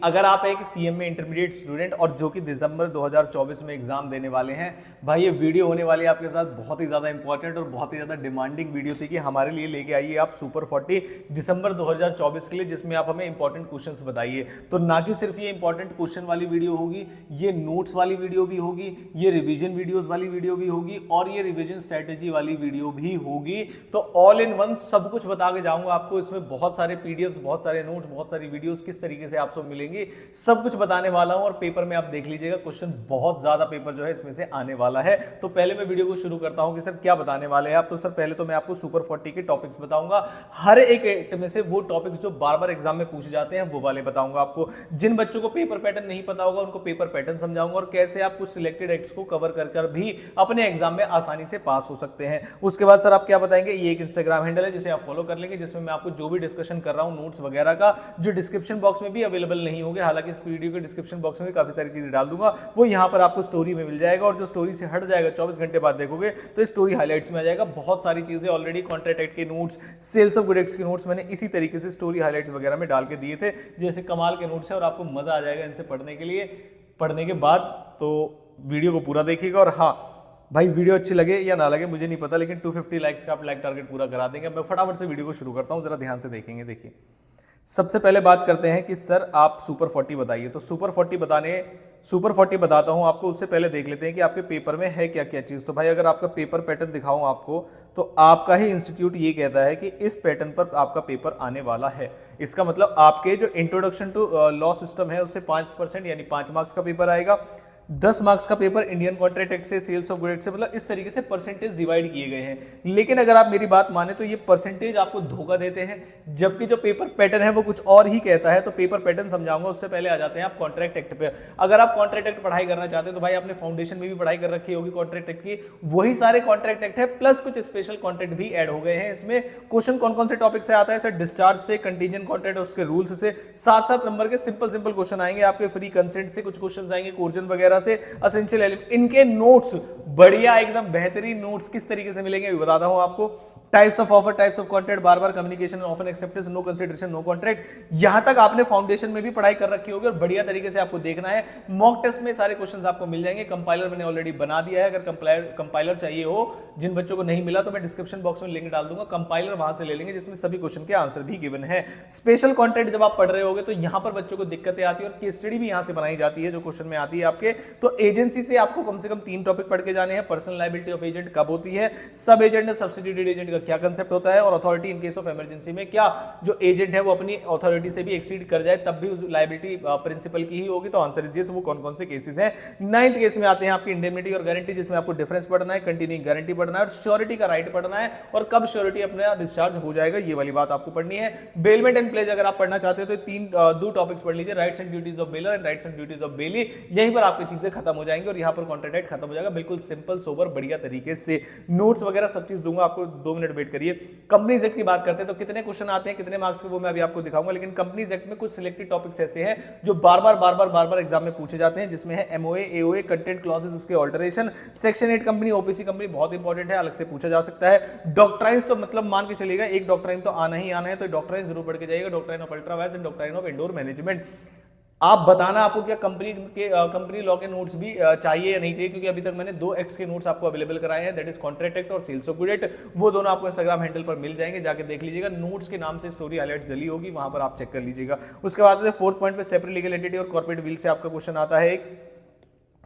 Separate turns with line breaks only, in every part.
अगर आप एक सीएमए इंटरमीडिएट स्टूडेंट और जो कि दिसंबर 2024 में एग्जाम देने वाले हैं, भाई ये वीडियो होने वाली है आपके साथ बहुत ही ज़्यादा इंपॉर्टेंट और बहुत ही ज़्यादा डिमांडिंग वीडियो थी कि हमारे लिए लेके आइए आप सुपर 40 दिसंबर 2024 के लिए, जिसमें आप हमें इंपॉर्टेंट क्वेश्चंस बताइए। तो ना कि सिर्फ ये इंपॉर्टेंट क्वेश्चन वाली वीडियो होगी, ये नोट्स वाली वीडियो भी होगी, ये रिवीजन वीडियोस वाली वीडियो भी होगी और ये रिवीजन स्ट्रेटेजी वाली वीडियो भी होगी। तो ऑल इन वन सब कुछ बता के जाऊंगा आपको। इसमें बहुत सारे पीडीएफ्स, बहुत सारे नोट्स, बहुत सारी वीडियोस किस तरीके से आपको मिलेंगी, सब कुछ बताने वाला हूं। और पेपर में आप देख लीजिएगा, क्वेश्चन बहुत ज्यादा पेपर जो है इसमें से आने वाला है। तो पहले मैं वीडियो को शुरू करता हूं कि सर क्या बताने वाले हैं आप। तो सर पहले तो मैं आपको सुपर 40 के टॉपिक्स बताऊंगा, हर एक में से वो टॉपिक्स जो बार बार एग्जाम में पूछे जाते हैं वो वाले बताऊंगा आपको। जिन बच्चों को पेपर पैटर्न नहीं पता होगा उनको पेपर पैटर्न समझाऊंगा और कैसे आप कुछ सिलेक्टेड एक्ट्स को कवर कर भी अपने एग्जाम में आसानी से पास हो सकते हैं। उसके बाद सर आप क्या बताएंगे, ये एक इंस्टाग्राम हैंडल है जिसे आप फॉलो कर लेंगे, जिसमें मैं आपको जो भी डिस्कशन कर रहा हूं नोट्स वगैरह का, जो डिस्क्रिप्शन बॉक्स में भी अवेलेबल नहीं होंगे, हालांकि इस वीडियो के डिस्क्रिप्शन बॉक्स में भी काफी सारी चीजें डाल दूंगा, वो यहां पर आपको स्टोरी में मिल जाएगा। और जो स्टोरी से हट जाएगा 24 घंटे बाद देखोगे तो स्टोरी हाइलाइट्स में आ जाएगा। बहुत सारी चीजें ऑलरेडी कॉन्ट्रैक्ट एक्ट के नोट्स, सेल्स ऑफ गुड्स के नोट्स मैंने इसी तरीके से स्टोरी हाइलाइट्स वगैरह में डाल के दिए थे, जैसे कमाल के नोट्स है और आपको मजा आ जाएगा इनसे पढ़ने के लिए। पढ़ने के बाद तो वीडियो को पूरा देखिएगा। और हाँ भाई, वीडियो अच्छी लगे या ना लगे मुझे नहीं पता, लेकिन 250 लाइक्स का आप लाइक टारगेट पूरा करा देंगे। मैं फटाफट से वीडियो को शुरू करता हूं, जरा ध्यान से देखेंगे। देखिए, सबसे पहले बात करते हैं कि सर आप सुपर 40 बताइए। तो सुपर 40 बताता हूं आपको, उससे पहले देख लेते हैं कि आपके पेपर में है क्या क्या चीज। तो भाई अगर आपका पेपर पैटर्न दिखाऊं आपको, तो आपका ही इंस्टीट्यूट ये कहता है कि इस पैटर्न पर आपका पेपर आने वाला है। इसका मतलब आपके जो इंट्रोडक्शन टू लॉ सिस्टम है उससे 5% यानी 5 मार्क्स का पेपर आएगा। 10 मार्क्स का पेपर इंडियन कॉन्ट्रैक्ट एक्ट से, सेल्स ऑफ गुड्स से, मतलब इस तरीके से परसेंटेज डिवाइड किए गए हैं। लेकिन अगर आप मेरी बात माने तो ये परसेंटेज आपको धोखा देते हैं, जबकि जो पेपर पैटर्न है वो कुछ और ही कहता है। तो पेपर पैटर्न समझाऊंगा, उससे पहले आ जाते हैं आप कॉन्ट्रैक्ट एक्ट पे। अगर आप कॉन्ट्रैक्ट एक्ट पढ़ाई करना चाहते हैं तो भाई आपने फाउंडेशन में भी पढ़ाई कर रखी होगी कॉन्ट्रैक्ट एक्ट की, वही सारे कॉन्ट्रैक्ट एक्ट है, प्लस कुछ स्पेशल कॉन्ट्रैक्ट भी ऐड हो गए हैं इसमें। क्वेश्चन कौन कौन से टॉपिक से आता है सर? डिस्चार्ज से, कंटीजेंट कॉन्ट्रैक्ट और उसके रूल्स से, 7-7 नंबर के सिंपल क्वेश्चन आएंगे आपके। फ्री कंसेंट से कुछ क्वेश्चन आएंगे, कोर्जन वगैरह से, असेंशियल। इनके नोट्स बढ़िया एकदम बेहतरीन नोट्स किस तरीके से मिलेंगे बताता हूं आपको। Types of offer, types of contract, बार बार communication, of acceptance, no consideration, no contract, यहां तक आपने फाउंडेशन में भी पढ़ाई कर रखी होगी और बढ़िया तरीके से आपको देखना है। मॉक टेस्ट में सारे क्वेश्चंस आपको मिल जाएंगे। कंपाइलर मैंने ऑलरेडी बना दिया है, अगर कंपाइलर चाहिए हो, जिन बच्चों को नहीं मिला तो मैं डिस्क्रिप्शन बॉक्स में लिंक डाल दूंगा, कंपाइलर वहां से ले लेंगे जिसमें सभी क्वेश्चन के आंसर भी गिवन है। स्पेशल कॉन्ट्रैक्ट जब आप पढ़ रहे होगे तो यहां पर बच्चों को दिक्कतें आती है और केस स्टडी भी यहां से बनाई जाती है जो क्वेश्चन में आती है आपके। तो एजेंसी से आपको कम से कम 3 टॉपिक पढ़ के जाने हैं। पर्सनल लायबिलिटी ऑफ एजेंट कब होती है, सब एजेंट एंड सब्सिट्यूटेड एजेंट का क्या कंसेप्ट होता है, और authority in case of emergency में क्या जो एजेंट है वो अपनी अथॉरिटी से भी एक्सीड कर जाए तब भी उस लायबिलिटी प्रिंसिपल की ही होगी। तो आंसर इज यस। वो कौन कौन से केसेस हैं? 9th केस में आते हैं आपकी इंडेमनिटी और गारंटी, जिसमें आपको डिफरेंस पढ़ना है, कंटिन्यूइंग गारंटी पढ़ना है और श्योरिटी का राइट पढ़ना है, और कब श्योरिटी अपना डिस्चार्ज हो जाएगा ये वाली बात आपको पढ़नी है। बेलमेंट एंड प्लेज अगर आप पढ़ना चाहते हो तो 2 टॉपिक्स पढ़ लीजिए, rights and duties of baler and rights and duties of belly. यहीं पर आपकी चीजें खत्म हो जाएंगी और यहां पर कॉन्ट्रैक्ट खत्म हो जाएगा, बिल्कुल सिंपल सोबर बढ़िया तरीके से। नोट्स वगैरह सब चीज दूंगा आपको, 2 मिनट वेट करिए। कंपनीज एक्ट की बात करते हैं तो कितने क्वेश्चन आते हैं, कितने मार्क्स के, वो मैं अभी आपको दिखाऊंगा। लेकिन कंपनीज एक्ट में कुछ सिलेक्टेड टॉपिक्स ऐसे हैं जो बार बार एग्जाम में पूछे जाते हैं, जिसमें है एमओए, एओए, कंटेंट क्लॉजेस, उसके alteration, section 8 company, OPC company बहुत इंपॉर्टेंट है, अलग से पूछा जा सकता है। डॉक्ट्राइन्स तो मतलब मान के चलिएगा एक डॉक्ट्राइन तो आना ही आना है, तो डॉक्ट्राइन जरूर पढ़ के जाइएगा। Doctrine of ultra vires and doctrine of indoor management. आप बताना आपको क्या कंपनी लॉ के नोट्स भी चाहिए या नहीं चाहिए, क्योंकि अभी तक मैंने 2 एक्ट्स के नोट्स आपको अवेलेबल कराए हैं, दैट इज कॉन्ट्रैक्ट एक्ट और सेल्स ऑफ गुड्स एक्ट। वो दोनों आपको इंस्टाग्राम हैंडल पर मिल जाएंगे, जाके देख लीजिएगा। नोट्स के नाम से स्टोरी हाइलाइट जली होगी, वहां पर आप चेक कर लीजिएगा। उसके बाद 4th पॉइंट पे सेपरेट लीगल एंटिटी और कॉर्पोरेट विल से आपका क्वेश्चन आता है एक।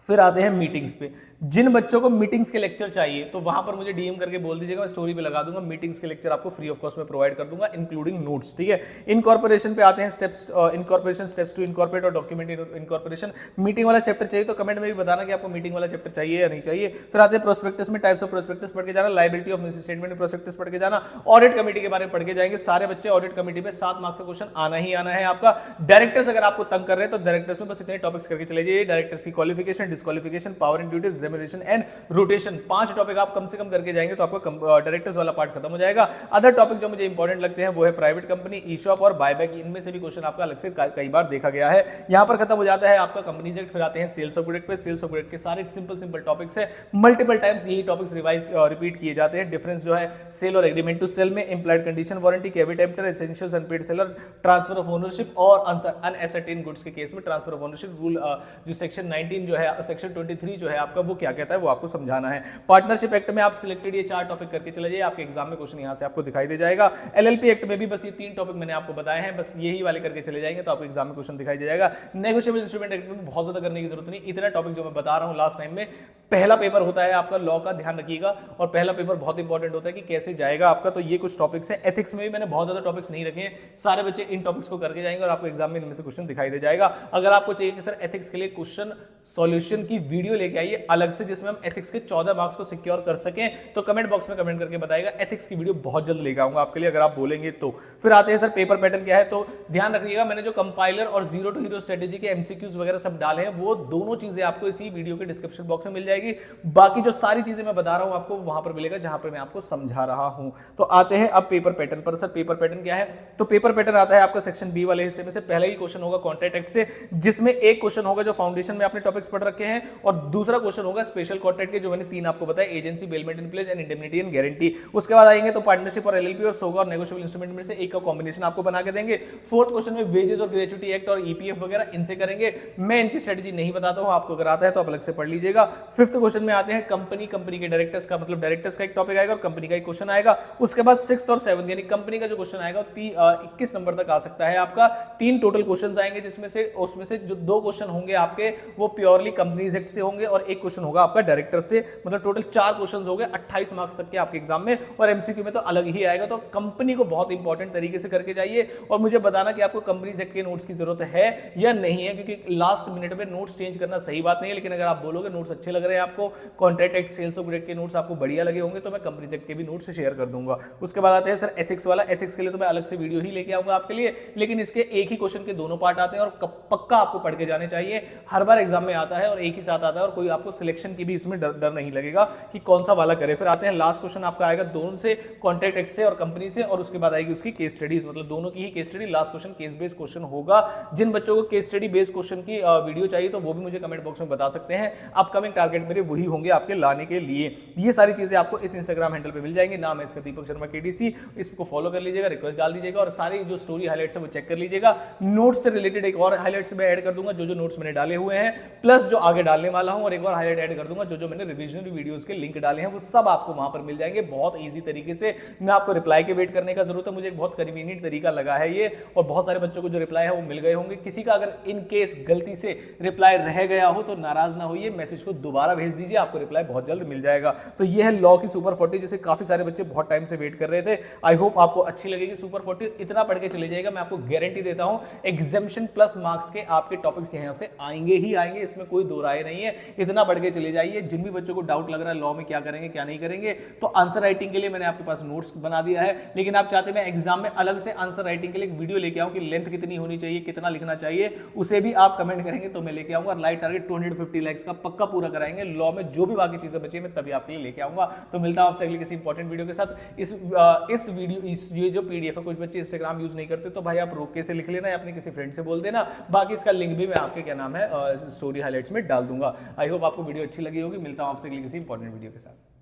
फिर आते हैं मीटिंग्स पे। जिन बच्चों को मीटिंग्स के लेक्चर चाहिए तो वहां पर मुझे डीएम करके बोल दीजिएगा, मैं स्टोरी पे लगा दूंगा। मीटिंग्स के लेक्चर आपको फ्री ऑफ कॉस्ट में प्रोवाइड कर दूंगा, इंक्लूडिंग नोट्स, ठीक है। इनकॉर्पोरेशन पे आते हैं, steps incorporation, steps to incorporate और डॉक्यूमेंट इनकॉर्पोरेशन। मीटिंग वाला चैप्टर चाहिए तो कमेंट में भी बताना कि आपको मीटिंग वाला चैप्टर चाहिए या नहीं चाहिए। फिर आते हैं प्रोस्पेक्टस में, टाइप्स ऑफ प्रोस्पेक्टस पढ़ के जाना, liability of miss statement prospectus पढ़ के जाना, ऑडिट कमेटी के बारे में पढ़ के जाएंगे। सारे बच्चे ऑडिट कमेटी में 7 मार्क्स का क्वेश्चन आना ही आना है आपका। डायरेक्टर्स अगर आपको तंग कर रहे हैं तो डायरेक्टर्स में बस इतने टॉपिक्स करके चले जाइए। डायरेक्टर्स की qualification, qualification, disqualification, power and duties, remuneration and rotation. 5 topic आप कम से कम करके जाएंगे तो आपका डायरेक्टर्स वाला पार्ट खत्म हो जाएगा। अदर टॉपिक जो मुझे इंपॉर्टेंट लगते हैं वो है प्राइवेट कंपनी, ई शॉप और बायबैक। इनमें से भी क्वेश्चन आपका अलग से कई बार देखा गया है। यहां पर खत्म हो जाता है आपका कंपनीज एक्ट, फिर आते हैं सेल्स ऑफ गुड पे। सेल्स ऑफ गुड के सारे सिंपल टॉपिक्स है, मल्टीपल टाइम्स यही टॉपिक्स रिवाइज रिपीट किए जाते हैं। डिफरेंस जो है सेल और एग्रीमेंट टू सेल में, implied condition, warranty, caveat emptor, essentials, unpaid seller, transfer of ownership और अनएसर्टेन गुड्स के केस में ट्रांसफर ऑफ ओनरशिप रूल जो सेक्शन 19 जो है, सेक्शन 23 जो है आपका, वो क्या कहता है वो आपको समझाना है। पार्टनरशिप एक्ट में आप सिलेक्टेड ये 4 टॉपिक करके चले जाइए, आपके एग्जाम में क्वेश्चन यहां से आपको दिखाई दे जाएगा। एलएलपी एक्ट में भी बस ये 3 टॉपिक मैंने आपको बताए हैं, बस यही वाले करके चले जाएंगे तो आपको एग्जाम में क्वेश्चन दिखाई दे जाएगा। नेगोशिएबल इंस्ट्रूमेंट एक्ट में बहुत ज्यादा करने की जरूरत नहीं, इतना टॉपिक जो मैं बता रहा हूं लास्ट टाइम में। पहला पेपर होता है आपका लॉ का, ध्यान रखिएगा, और पहला पेपर बहुत इंपॉर्टेंट होता है कि कैसे जाएगा आपका। तो ये कुछ टॉपिक्स हैं। एथिक्स में भी मैंने बहुत ज्यादा टॉपिक्स नहीं रखे हैं, सारे बच्चे इन टॉपिक्स को करके जाएंगे और आपको एग्जाम में इनमें से क्वेश्चन दिखाई दे जाएगा। अगर आपको चाहिए कि सर एथिक्स के लिए क्वेश्चन सॉल्यूशन की वीडियो लेके आइए अलग से, जिसमें हम एथिक्स के 14 मार्क्स को सिक्योर कर सकें, तो कमेंट बॉक्स में कमेंट करके बताइएगा। एथिक्स की वीडियो बहुत जल्द लेके आऊंगा आपके लिए, अगर आप बोलेंगे तो। फिर आते हैं सर पेपर पैटर्न क्या है, तो ध्यान रखिएगा मैंने जो कंपाइलर और जीरो टू हीरो स्ट्रेटेजी के एमसीक्यूज वगैरह सब डाले हैं, वो दोनों चीजें आपको इसी वीडियो के डिस्क्रिप्शन बॉक्स में मिल जाएगी। बाकी जो सारी चीजें मैं बता रहा हूं आपको वहां पर मिलेगा जहां पर मैं आपको समझा रहा हूं। तो आते हैं अब पेपर पैटर्न पर। सर पेपर पैटर्न क्या है, तो पेपर पैटर्न आता है आपका सेक्शन बी वाले हिस्से में से। पहला ही क्वेश्चन होगा कॉन्ट्रैक्ट एक्ट से, जिसमें एक क्वेश्चन होगा जो फाउंडेशन में आपने टॉपिक्स पढ़ रखे हैं, और दूसरा क्वेश्चन होगा स्पेशल कॉन्ट्रैक्ट के, जो मैंने 3 आपको बताया, agency, bailment in place and indemnity and guarantee. उसके बाद आएंगे तो पार्टनरशिप और एलएलपी और सोगा और नेगोशिएबल इंस्ट्रूमेंट में से एक का कॉम्बिनेशन आपको बना के देंगे। फोर्थ क्वेश्चन में वेजेस और ग्रेच्युटी एक्ट और ईपीएफ वगैरह, इनसे करेंगे। मैं इनकी स्ट्रेटजी नहीं बताता हूं, आपको अगर आता है तो आप अलग से पढ़ लीजिएगा। फिफ्थ क्वेश्चन में आते हैं कंपनी के डायरेक्टर्स का, मतलब डायरेक्टर्स का एक टॉपिक आएगा और कंपनी का एक क्वेश्चन आएगा। उसके बाद सिक्स्थ और सेवंथ यानी कंपनी का जो क्वेश्चन आएगा 21 नंबर तक आ सकता है आपका। 3 टोटल क्वेश्चन आएंगे, जिसमें से उसमें से जो 2 क्वेश्चन होंगे आपके वो प्योरली कंपनीज एक्ट से होंगे और एक क्वेश्चन होगा आपका डायरेक्टर से। मतलब टोटल 4 क्वेश्चन हो गए 28 मार्क्स तक के आपके एग्जाम में, और एमसीक्यू में तो अलग ही आएगा। तो कंपनी को बहुत इंपॉर्टेंट तरीके से करके जाइए और मुझे बताना कि आपको कंपनीज एक्ट के नोट्स की जरूरत है या नहीं है, क्योंकि लास्ट मिनट में नोट्स चेंज करना सही बात नहीं है। लेकिन अगर आप बोलोगे नोट्स अच्छे लग रहे हैं आपको, contract act, sales of good के नोट्स आपको बढ़िया लगे होंगे, तो मैं कंपनीज एक्ट के भी नोट्स शेयर कर दूंगा। उसके बाद आते हैं सर एथिक्स वाला। एथिक्स के लिए तो मैं अलग से वीडियो ही लेके आऊंगा आपके लिए, लेकिन इसके एक ही क्वेश्चन के दोनों पार्ट आते हैं और पक्का आपको पढ़ के जाने चाहिए। हर बार एग्जाम में आता है और एक ही साथ आता है, और कोई आपको सिलेक्शन की भी इसमें डर नहीं लगेगा कि कौन सा वाला करे। फिर आते हैं लास्ट क्वेश्चन आपका आएगा दोनों से, कॉन्ट्रैक्ट एक्ट से और कंपनी से, और उसके बाद आएगी उसकी केस स्टडीज, मतलब दोनों की ही case study. Last question case based question होगा। जिन बच्चों को केस स्टडी बेस्ड क्वेश्चन की वीडियो चाहिए तो वो भी मुझे कमेंट बॉक्स में बता सकते हैं। अपकमिंग टारगेट मेरे वही होंगे आपके लाने के लिए। ये सारी चीजें आपको इस इंस्टाग्राम हैंडल पे मिल जाएंगी, नाम है इसका दीपक शर्मा केडीसी। इसको फॉलो कर लीजिएगा, रिक्वेस्ट डाल दीजिएगा और सारी जो स्टोरी हाइलाइट्स है वो चेक कर लीजिएगा। नोट्स से रिलेटेड एक और हाइलाइट्स मैं ऐड कर दूंगा, जो नोट्स मैंने डाले हुए हैं, प्लस जो आगे डालने वाला हूं, और एक और हाइलाइट ऐड कर दूंगा जो मैंने रिविजनरी वीडियोस के लिंक डाले हैं, वो सब आपको वहां पर मिल जाएंगे बहुत ईजी तरीके से। मैं आपको रिप्लाई के वेट करने का जरूरत है, मुझे एक बहुत कन्वीनियंट तरीका लगा है ये, और बहुत सारे बच्चों को जो रिप्लाई है वो मिल गए होंगे। किसी का अगर इन केस गलती से रिप्लाई रह गया हो तो नाराज ना होइए, मैसेज को दोबारा भेज दीजिए, आपको रिप्लाई बहुत जल्द मिल जाएगा। तो ये है लॉ की सुपर 40, जिसे काफी सारे बच्चे बहुत टाइम से वेट कर रहे थे। आई होप आपको अच्छी लगेगी सुपर 40। इतना पढ़ के चले जाएगा, मैं आपको गारंटी देता हूं एग्जामिनेशन प्लस मार्क्स के आपके टॉपिक्स यहां से आएंगे ही आएंगे, इसमें कोई दो राय नहीं है। इतना पढ़ के चले जाइए। जिन भी बच्चों को डाउट लग रहा है लॉ में क्या करेंगे क्या नहीं करेंगे, तो आंसर राइटिंग के लिए मैंने आपके पास नोट्स बना दिया है, लेकिन आप चाहते मैं एग्जाम में अलग से आंसर राइटिंग के लिए एक वीडियो लेके आऊं कि लेंथ कितनी होनी चाहिए, कितना लिखना चाहिए, उसे भी आप कमेंट करेंगे तो मैं लेके आऊंगा। लाइव टारगेट 250 लाइक्स का पक्का पूरा कराएंगे। लॉ में जो भी बाकी चीजें बची मैं तभी आपके लिए लेके आऊंगा। तो मिलता हूं आपसे अगली किसी इंपॉर्टेंट वीडियो के साथ। इस वीडियो ये जो पीडीएफ है, कुछ बच्चे इंस्टाग्राम यूज नहीं करते तो भाई आप रोक के से लिख लेना या अपने किसी फ्रेंड से बोल देना। बाकी इसका लिंक भी मैं आपके क्या नाम है स्टोरी हाइलाइट्स में डाल दूंगा। आई होप आपको वीडियो अच्छी लगी होगी। मिलता हूं आपसे अगली किसी इंपॉर्टेंट वीडियो के साथ।